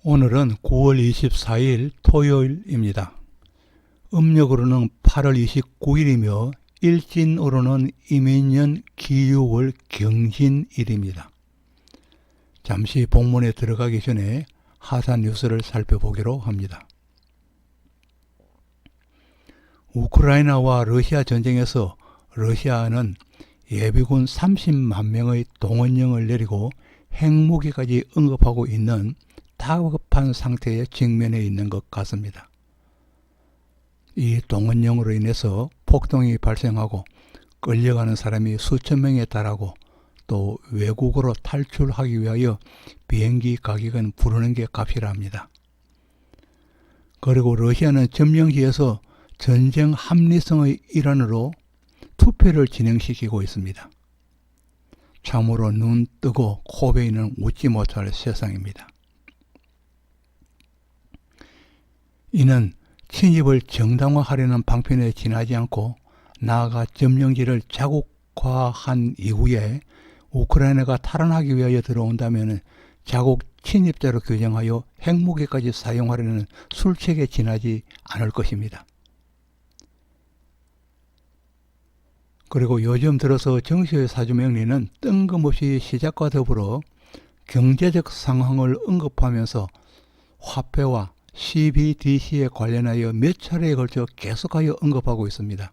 오늘은 9월 24일 토요일입니다. 음력으로는 8월 29일이며 일진으로는 이민년 기유월 경신일입니다. 잠시 본문에 들어가기 전에 하사 뉴스를 살펴보기로 합니다. 우크라이나와 러시아 전쟁에서 러시아는 예비군 30만 명의 동원령을 내리고 핵무기까지 언급하고 있는 다급한 상태에 직면해 있는 것 같습니다. 이 동원령으로 인해서 폭동이 발생하고 끌려가는 사람이 수천 명에 달하고 또 외국으로 탈출하기 위하여 비행기 가격은 부르는 게 값이라 합니다. 그리고 러시아는 점령지에서 전쟁 합리성의 일환으로 투표를 진행시키고 있습니다. 참으로 눈 뜨고 코 베이는 웃지 못할 세상입니다. 이는 침입을 정당화하려는 방편에 지나지 않고 나아가 점령지를 자국화한 이후에 우크라이나가 탈환하기 위하여 들어온다면 자국 침입자로 규정하여 핵무기까지 사용하려는 술책에 지나지 않을 것입니다. 그리고 요즘 들어서 정시의 사주명리는 뜬금없이 시작과 더불어 경제적 상황을 언급하면서 화폐와 CBDC에 관련하여 몇 차례에 걸쳐 계속하여 언급하고 있습니다.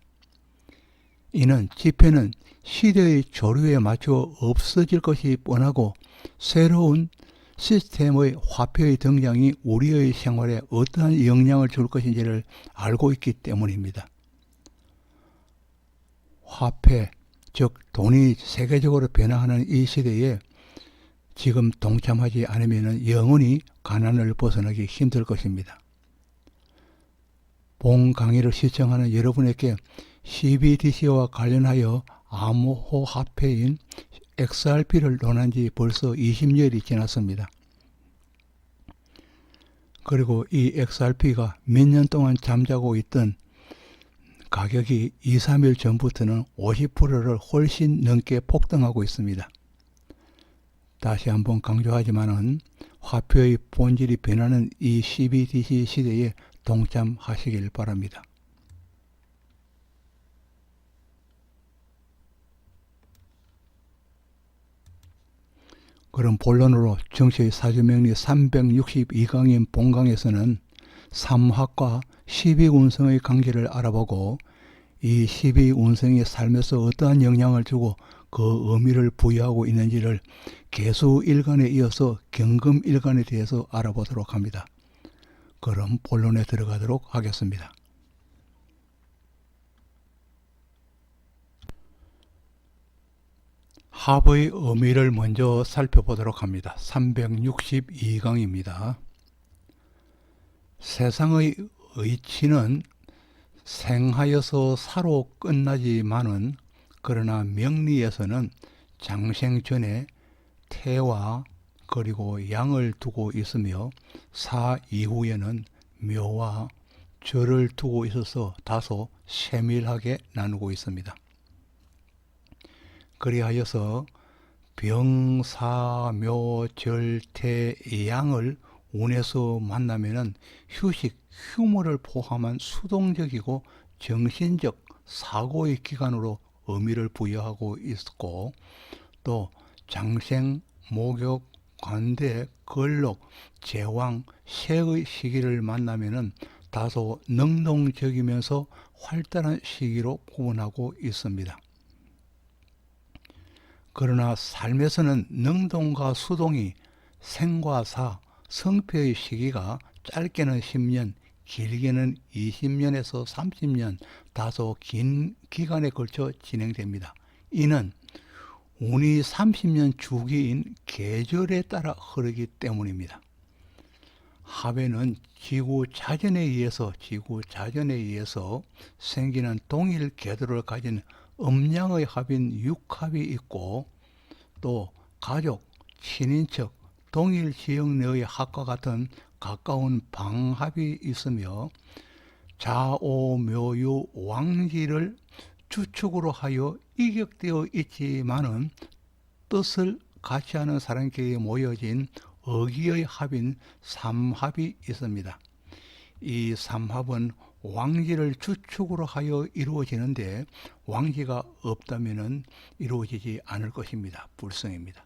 이는 지폐는 시대의 조류에 맞추어 없어질 것이 뻔하고 새로운 시스템의 화폐의 등장이 우리의 생활에 어떠한 영향을 줄 것인지를 알고 있기 때문입니다. 화폐, 즉 돈이 세계적으로 변화하는 이 시대에 지금 동참하지 않으면 영원히 가난을 벗어나기 힘들 것입니다. 본 강의를 시청하는 여러분에게 CBDC와 관련하여 암호화폐인 XRP를 논한 지 벌써 20년이 지났습니다. 그리고 이 XRP가 몇 년 동안 잠자고 있던 가격이 2-3일 전부터는 50%를 훨씬 넘게 폭등하고 있습니다. 다시 한번 강조하지만은 화폐의 본질이 변하는 이 CBDC 시대에 동참하시길 바랍니다. 그럼 본론으로 정시의 사주명리 362강인 본강에서는 삼합과 12운성의 관계를 알아보고 이 12운성이 삶에서 어떠한 영향을 주고 그 의미를 부여하고 있는지를 개수일간에 이어서 경금일간에 대해서 알아보도록 합니다. 그럼 본론에 들어가도록 하겠습니다. 합의 의미를 먼저 살펴보도록 합니다. 362강입니다. 세상의 의치는 생하여서 사로 끝나지만은 그러나 명리에서는 장생 전에 태와 그리고 양을 두고 있으며 사 이후에는 묘와 절을 두고 있어서 다소 세밀하게 나누고 있습니다. 그리하여서 병사묘절태 양을 운에서 만나면은 휴머를 포함한 수동적이고 정신적 사고의 기간으로 의미를 부여하고 있고 또 장생, 목욕, 관대, 걸록, 제왕, 세의 시기를 만나면은 다소 능동적이면서 활달한 시기로 구분하고 있습니다. 그러나 삶에서는 능동과 수동이 생과 사, 성패의 시기가 짧게는 10년, 길게는 20년에서 30년 다소 긴 기간에 걸쳐 진행됩니다. 이는 운이 30년 주기인 계절에 따라 흐르기 때문입니다. 합에는 지구 자전에 의해서 생기는 동일 궤도를 가진 음양의 합인 육합이 있고 또 가족, 친인척, 동일 지역 내의 합과 같은 가까운 방합이 있으며 좌오묘유 왕지를 주축으로 하여 이격되어 있지만은 뜻을 같이 하는 사람끼리 모여진 어기의 합인 삼합이 있습니다. 이 삼합은 왕지를 주축으로 하여 이루어지는데 왕지가 없다면 이루어지지 않을 것입니다. 불성입니다.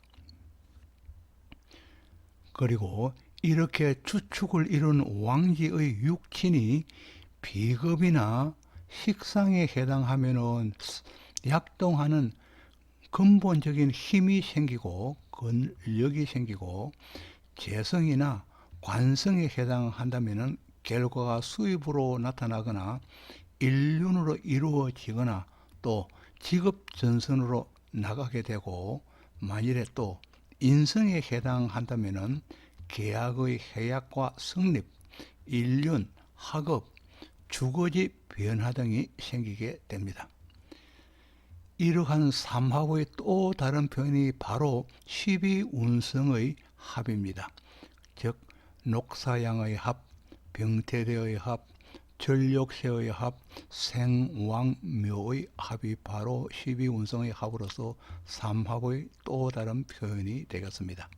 그리고 이렇게 주축을 이룬 왕지의 육친이 비급이나 식상에 해당하면 약동하는 근본적인 힘이 생기고 근력이 생기고, 재성이나 관성에 해당한다면 결과가 수입으로 나타나거나 일륜으로 이루어지거나 또 직업전선으로 나가게 되고, 만일에 또 인성에 해당한다면 계약의 해약과 성립, 일륜, 학업, 주거지 변화 등이 생기게 됩니다. 이러한 삼합의 또 다른 표현이 바로 12운성의 합입니다. 즉 녹사양의 합, 병태대의 합, 전력세의 합, 생왕묘의 합이 바로 12운성의 합으로서 삼합의 또 다른 표현이 되겠습니다.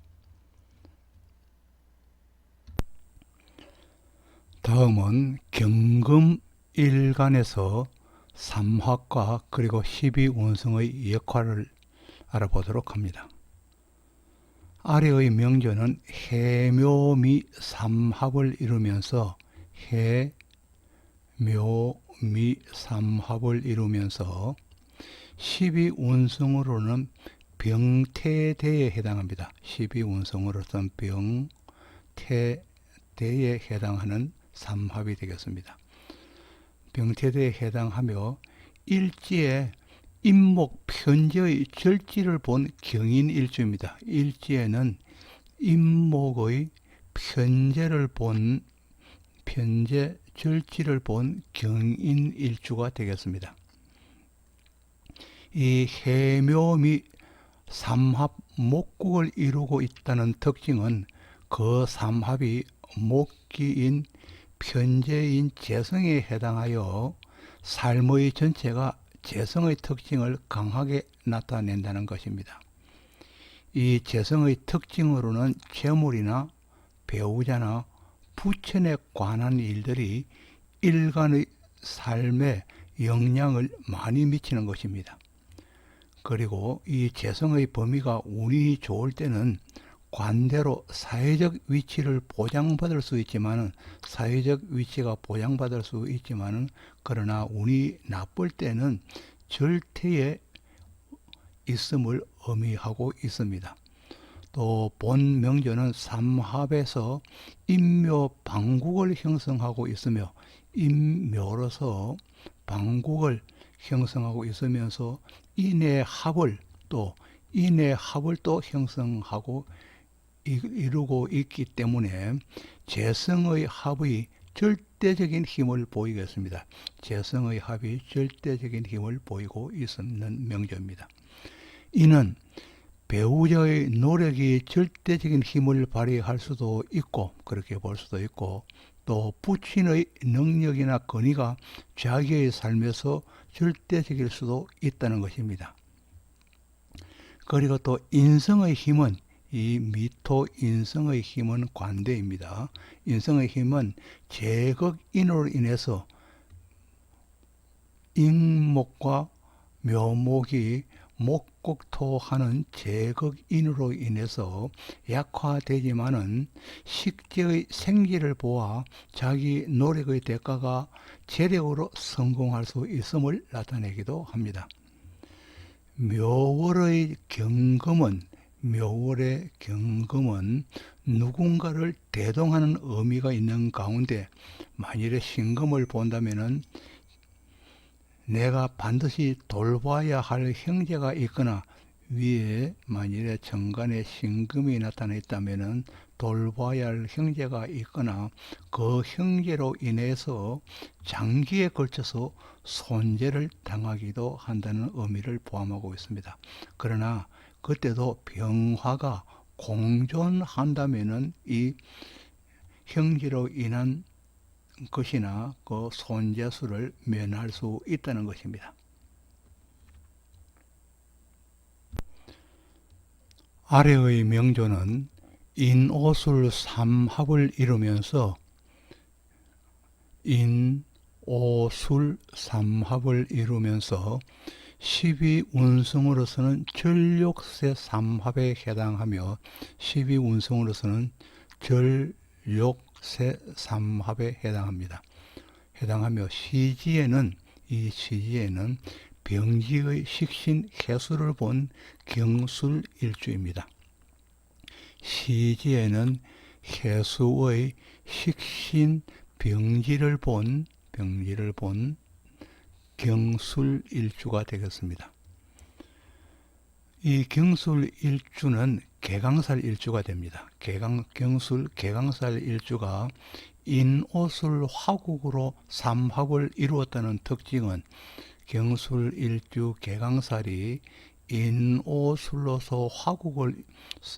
다음은 경금일간에서 삼합과 그리고 12운성의 역할을 알아보도록 합니다. 아래의 명조는 해묘미 삼합을 이루면서 해묘미3합을 이루면서 12운성으로는 병태대에 해당합니다. 12운성으로서는 병태대에 해당하는 삼합이 되겠습니다. 병태대에 해당하며 일지에 임목 편제의 절지를 본 경인일주입니다. 일지에는 임목의 편제 절지를 본 경인일주가 되겠습니다. 이 해묘미 삼합 목국을 이루고 있다는 특징은 그 삼합이 목기인 편제인 재성에 해당하여 삶의 전체가 재성의 특징을 강하게 나타낸다는 것입니다. 이 재성의 특징으로는 재물이나 배우자나 부천에 관한 일들이 일간의 삶에 영향을 많이 미치는 것입니다. 그리고 이 재성의 범위가 운이 좋을 때는 관대로 사회적 위치를 보장받을 수 있지만은 그러나 운이 나쁠 때는 절퇴에 있음을 의미하고 있습니다. 또 본 명조는 삼합에서 인묘 방국을 형성하고 있으며 인묘로서 방국을 형성하고 있으면서 인의 합을 또 형성하고 이루고 있기 때문에 재성의 합의 절대적인 힘을 보이겠습니다. 재성의 합이 절대적인 힘을 보이고 있는 명조입니다. 이는 배우자의 노력이 절대적인 힘을 발휘할 수도 있고, 그렇게 볼 수도 있고, 또 부친의 능력이나 권위가 자기의 삶에서 절대적일 수도 있다는 것입니다. 그리고 또 인성의 힘은, 이 미토 인성의 힘은 관대입니다. 인성의 힘은 제극인으로 인해서 인목과 묘목이 목국토하는 제극인으로 인해서 약화되지만은 식재의 생기를 보아 자기 노력의 대가가 재력으로 성공할 수 있음을 나타내기도 합니다. 묘월의 경금은 누군가를 대동하는 의미가 있는 가운데 만일에 신금을 본다면은 내가 반드시 돌봐야 할 형제가 있거나 위에 만일에 정관에 신금이 나타나 있다면은 돌봐야 할 형제가 있거나 그 형제로 인해서 장기에 걸쳐서 손재를 당하기도 한다는 의미를 포함하고 있습니다. 그러나 그때도 병화가 공존한다면은 이 형제로 인한 것이나 그 손재수를 면할 수 있다는 것입니다. 아래의 명조는 인오술 삼합을 이루면서 인오술 삼합을 이루면서 12운성으로서는 전력세 삼합에 해당하며 12운성으로서는 전력세 삼합에 해당하며 이 시지에는 병지의 식신 해수를 본 경술일주입니다. 시지에는 해수의 식신 병지를 본 경술일주가 되겠습니다. 이 경술일주는 개강살일주가 됩니다. 개강살일주가 인오술 화국으로 삼합을 이루었다는 특징은 경술일주 개강살이 인오술로서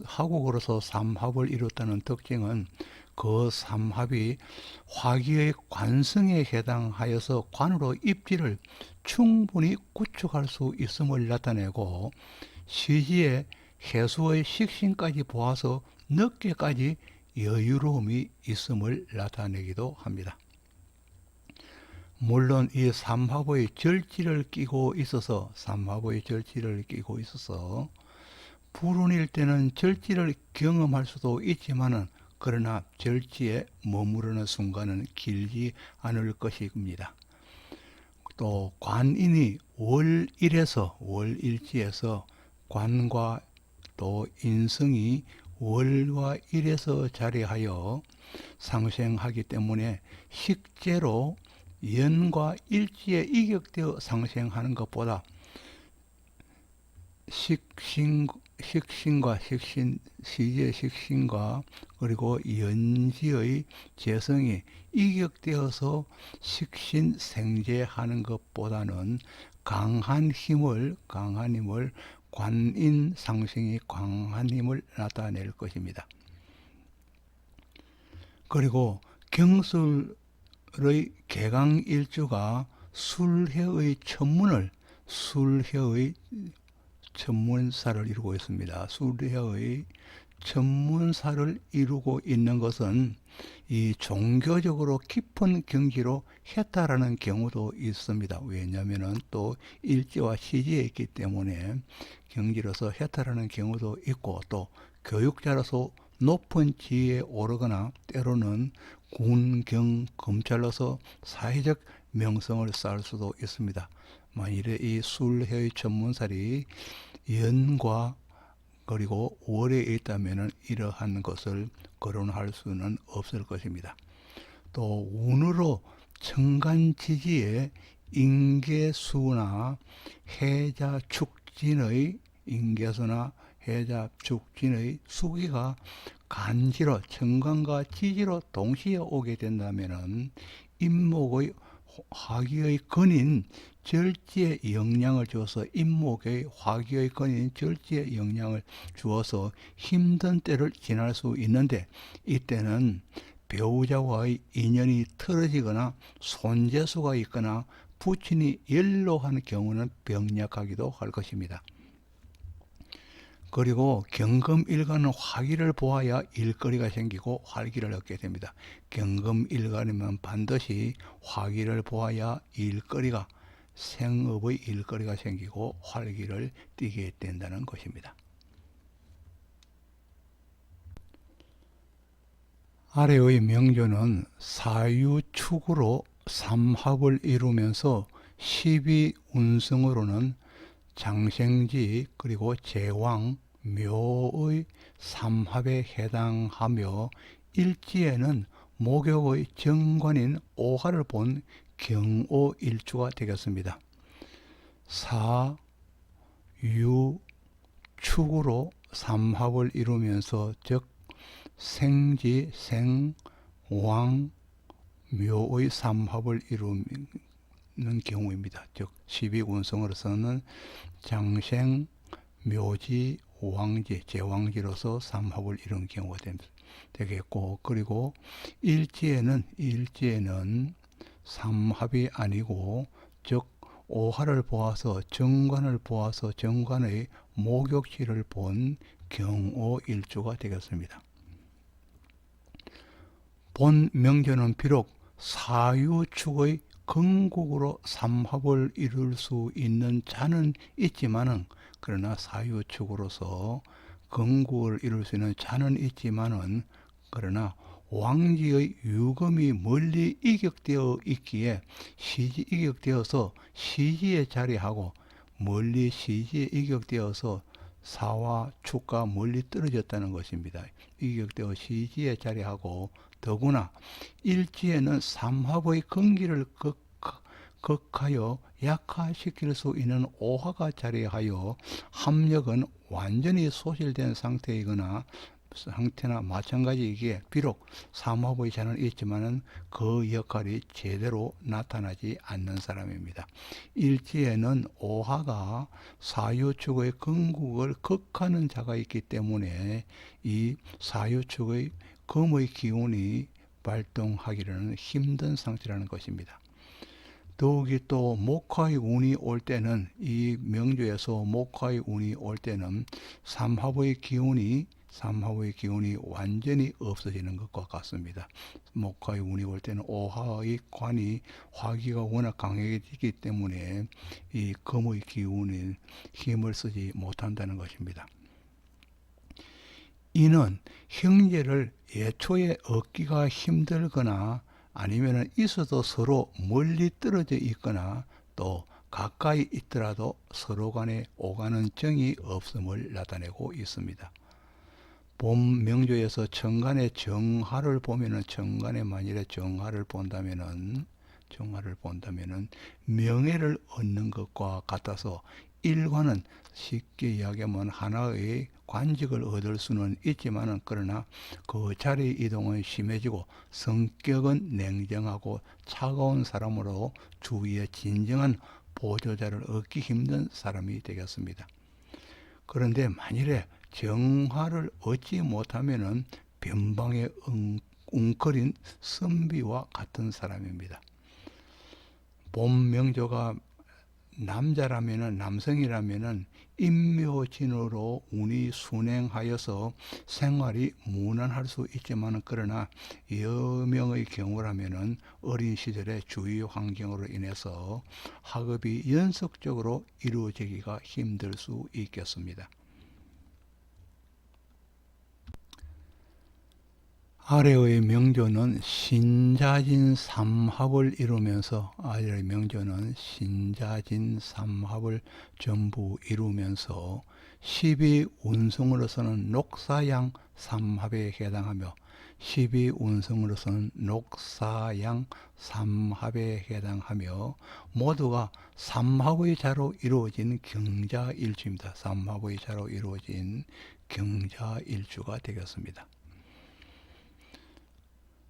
화국으로서 삼합을 이뤘다는 특징은 그 삼합이 화기의 관성에 해당하여서 관으로 입지를 충분히 구축할 수 있음을 나타내고 시지의 해수의 식신까지 보아서 늦게까지 여유로움이 있음을 나타내기도 합니다. 물론 이 삼합의 절지를 끼고 있어서 불운일 때는 절지를 경험할 수도 있지만은 그러나 절지에 머무르는 순간은 길지 않을 것입니다. 또 관인이 월일지에서 관과 또 인성이 월과 일에서 자리하여 상생하기 때문에 식재로 연과 일지에 이격되어 상생하는 것보다 시지의 식신과 그리고 연지의 재성이 이격되어서 식신생재하는 것보다는 강한 힘을 관인 상승이 강한 힘을 나타낼 것입니다. 그리고 경술의 개강일주가 술해의 천문사를 이루고 있습니다. 술해의 천문사를 이루고 있는 것은 이 종교적으로 깊은 경지로 해탈하는 경우도 있습니다. 왜냐하면 또 일지와 시지에 있기 때문에 경지로서 해탈하는 경우도 있고 또 교육자로서 높은 지위에 오르거나 때로는 군, 경, 검찰로서 사회적 명성을 쌓을 수도 있습니다. 만일에 이 술해의 천문살이 연과 그리고 월에 있다면 이러한 것을 거론할 수는 없을 것입니다. 또 운으로 천간지지에 인계수나 해자축진의 수기가 간지로 천간과 지지로 동시에 오게 된다면 임목의 화기의 근인 절지에 영향을 주어서 힘든 때를 지날 수 있는데 이때는 배우자와의 인연이 틀어지거나 손재수가 있거나 부친이 연로한 경우는 병약하기도 할 것입니다. 그리고 경금일간은 화기를 보아야 일거리가 생기고 활기를 얻게 됩니다. 경금일간이면 반드시 화기를 보아야 생업의 일거리가 생기고 활기를 띠게 된다는 것입니다. 아래의 명조는 사유축으로 삼합을 이루면서 12운성으로는 장생지 그리고 제왕, 묘의 삼합에 해당하며 일지에는 목욕의 정관인 오화를 본 경오일주가 되겠습니다. 사유축으로 삼합을 이루면서 즉 생지, 생왕, 묘의 삼합을 이루는 경우입니다. 즉 12운성으로서는 장생, 묘지, 왕지, 제왕지로서 삼합을 이룬 경우가 되겠고 그리고 일지에는 삼합이 아니고 즉 오화를 보아서 정관을 보아서 정관의 목욕지를 본 경오일주가 되겠습니다. 본 명조는 비록 사유축의 건국으로 삼합을 이룰 수 있는 자는 있지만은, 그러나 사유축으로서 건국을 이룰 수 있는 자는 있지만은, 그러나 왕지의 유금이 멀리 이격되어 있기에 이격되어서 시지에 자리하고, 멀리 시지에 이격되어서 사와 축과 멀리 떨어졌다는 것입니다. 이격되어 시지에 자리하고, 더구나 일지에는 삼합의 근기를 극하여 약화시킬 수 있는 오화가 자리하여 합력은 완전히 소실된 상태나 마찬가지이기에 비록 삼합의 자는 있지만은 그 역할이 제대로 나타나지 않는 사람입니다. 일지에는 오화가 사유축의 건국을 극하는 자가 있기 때문에 이 사유축의 금의 기운이 발동하기는 힘든 상태라는 것입니다. 더욱이 또 목화의 운이 올 때는, 이 명조에서 목화의 운이 올 때는 삼합의 기운이 완전히 없어지는 것과 같습니다. 목화의 운이 올 때는 오화의 관이 화기가 워낙 강해지기 때문에 이 금의 기운이 힘을 쓰지 못한다는 것입니다. 이는 형제를 애초에 얻기가 힘들거나 아니면 있어도 서로 멀리 떨어져 있거나 또 가까이 있더라도 서로 간에 오가는 정이 없음을 나타내고 있습니다. 본 명조에서 천간의 정화를 보면은, 천간에 만일에 정화를 본다면은 명예를 얻는 것과 같아서 일관은 쉽게 이야기하면 하나의 관직을 얻을 수는 있지만은, 그러나 그 자리 이동은 심해지고 성격은 냉정하고 차가운 사람으로 주위에 진정한 보조자를 얻기 힘든 사람이 되겠습니다. 그런데 만일에 정화를 얻지 못하면은 변방에 웅크린 선비와 같은 사람입니다. 본 명조가 남성이라면은 인묘진으로 운이 순행하여서 생활이 무난할 수 있지만, 그러나 여명의 경우라면은 어린 시절의 주위 환경으로 인해서 학업이 연속적으로 이루어지기가 힘들 수 있겠습니다. 아래의 명조는 신자진 삼합을 이루면서, 아래의 명조는 신자진 삼합을 전부 이루면서 12운성으로서는 녹사양 삼합에 해당하며, 12운성으로서는 녹사양 삼합에 해당하며 모두가 삼합의 자로 이루어진 경자일주입니다. 삼합의 자로 이루어진 경자일주가 되겠습니다.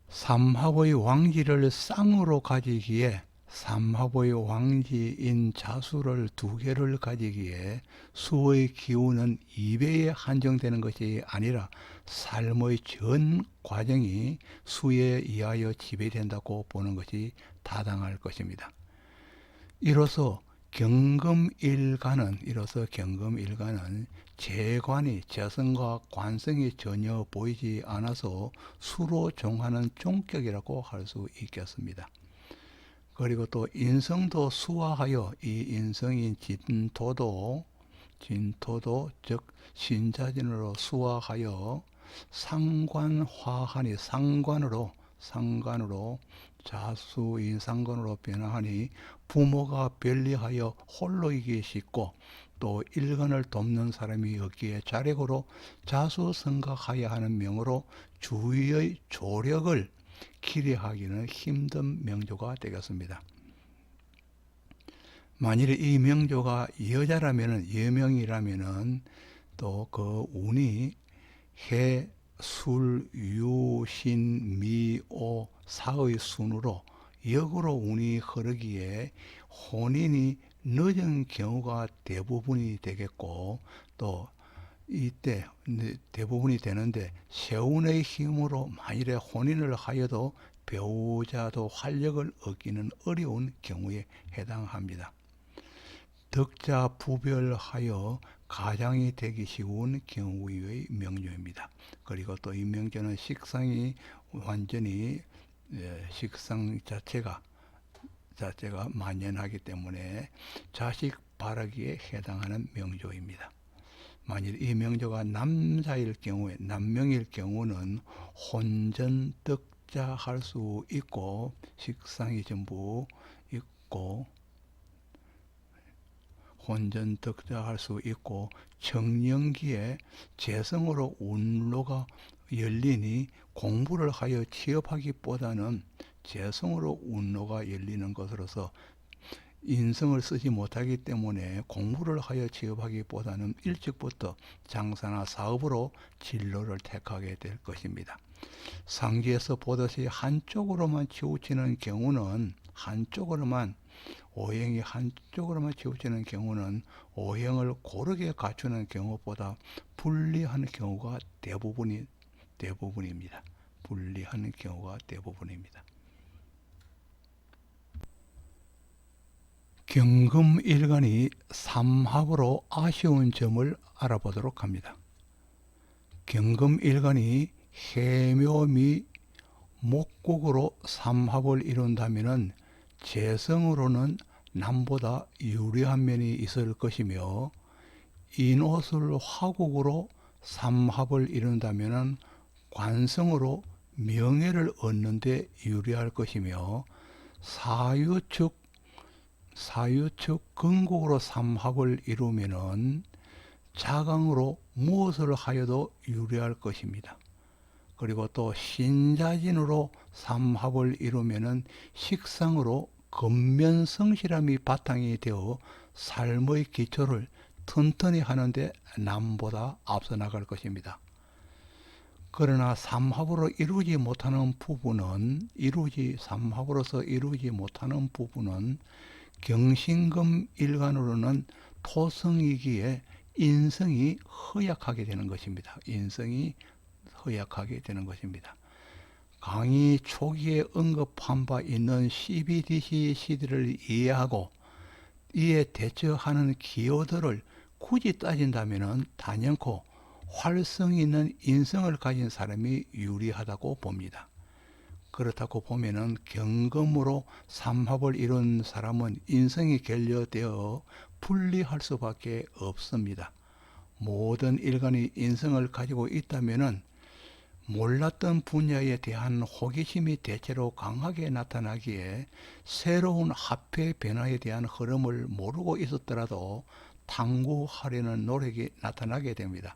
삼합의 왕지를 쌍으로 가지기에, 삼합의 왕지인 자수를 2개를 가지기에 수의 기운은 2배에 한정되는 것이 아니라 삶의 전 과정이 수에 의하여 지배된다고 보는 것이 타당할 것입니다. 이로써 경금일간은 재관이, 재성과 관성이 전혀 보이지 않아서 수로 종하는 종격이라고 할 수 있겠습니다. 그리고 또 인성도 수화하여, 이 인성인 진토도 즉 신자진으로 수화하여 상관화하니, 상관으로 자수인 상관으로 변화하니 부모가 별리하여 홀로이기 쉽고, 또 일간을 돕는 사람이 없기에 자력으로 자수성각하여 하는 명으로 주위의 조력을 기대하기는 힘든 명조가 되겠습니다. 만일에 이 명조가 여명이라면은 또 그 운이 해, 술, 유, 신, 미, 오, 사의 순으로 역으로 운이 흐르기에 혼인이 늦은 경우가 대부분이 되겠고, 또 이때 대부분이 되는데, 세운의 힘으로 만일에 혼인을 하여도 배우자도 활력을 얻기는 어려운 경우에 해당합니다. 덕자 부별하여 가장이 되기 쉬운 경우의 명조입니다. 그리고 또 이 명조는 식상이 완전히 식상 자체가 만연하기 때문에 자식 바라기에 해당하는 명조입니다. 만일 이 명조가 남자일 경우에, 남명일 경우는 혼전덕자 할 수 있고, 식상이 전부 있고, 혼전덕자 할 수 있고, 청년기에 재성으로 운로가 열리니 공부를 하여 취업하기보다는 재성으로 운로가 열리는 것으로서 인성을 쓰지 못하기 때문에 공부를 하여 취업하기보다는 일찍부터 장사나 사업으로 진로를 택하게 될 것입니다. 상기에서 보듯이 한쪽으로만 치우치는 경우는 오행이 한쪽으로만 치우치는 경우는 오행을 고르게 갖추는 경우보다 불리한 경우가 대부분입니다. 불리한 경우가 대부분입니다. 경금일간이 삼합으로 아쉬운 점을 알아보도록 합니다. 경금일간이 해묘미 목국으로 삼합을 이룬다면 재성으로는 남보다 유리한 면이 있을 것이며, 인옷을 화국으로 삼합을 이룬다면 관성으로 명예를 얻는 데 유리할 것이며, 사유축 근국으로 삼합을 이루면은 자강으로 무엇을 하여도 유리할 것입니다. 그리고 또 신자진으로 삼합을 이루면은 식상으로 근면성실함이 바탕이 되어 삶의 기초를 튼튼히 하는데 남보다 앞서 나갈 것입니다. 그러나 삼합으로서 이루지 못하는 부분은 경신금 일간으로는 토성이기에 인성이 허약하게 되는 것입니다. 강의 초기에 언급한 바 있는 CBDC 시대를 이해하고 이에 대처하는 기호들을 굳이 따진다면 단연코 활성 있는 인성을 가진 사람이 유리하다고 봅니다. 그렇다고 보면은 경금으로 삼합을 이룬 사람은 인성이 결여되어 불리할 수밖에 없습니다. 모든 일간이 인성을 가지고 있다면은 몰랐던 분야에 대한 호기심이 대체로 강하게 나타나기에 새로운 화폐 변화에 대한 흐름을 모르고 있었더라도 탐구하려는 노력이 나타나게 됩니다.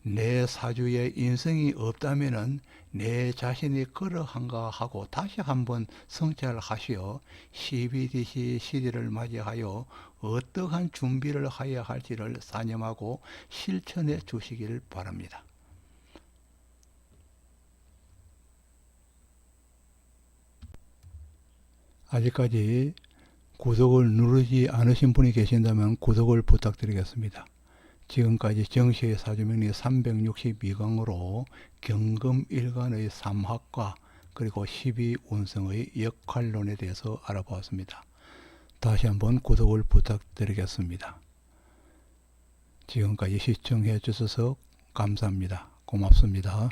내 사주에 인성이 없다면은 내 자신이 그러한가 하고 다시 한번 성찰하시어 CBDC 시대를 맞이하여 어떠한 준비를 해야 할지를 사념하고 실천해 주시길 바랍니다. 아직까지 구독을 누르지 않으신 분이 계신다면 구독을 부탁드리겠습니다. 지금까지 정시의 사주명리 362강으로 경금일간의 삼합과 그리고 12운성의 역할론에 대해서 알아보았습니다. 다시 한번 구독을 부탁드리겠습니다. 지금까지 시청해 주셔서 감사합니다. 고맙습니다.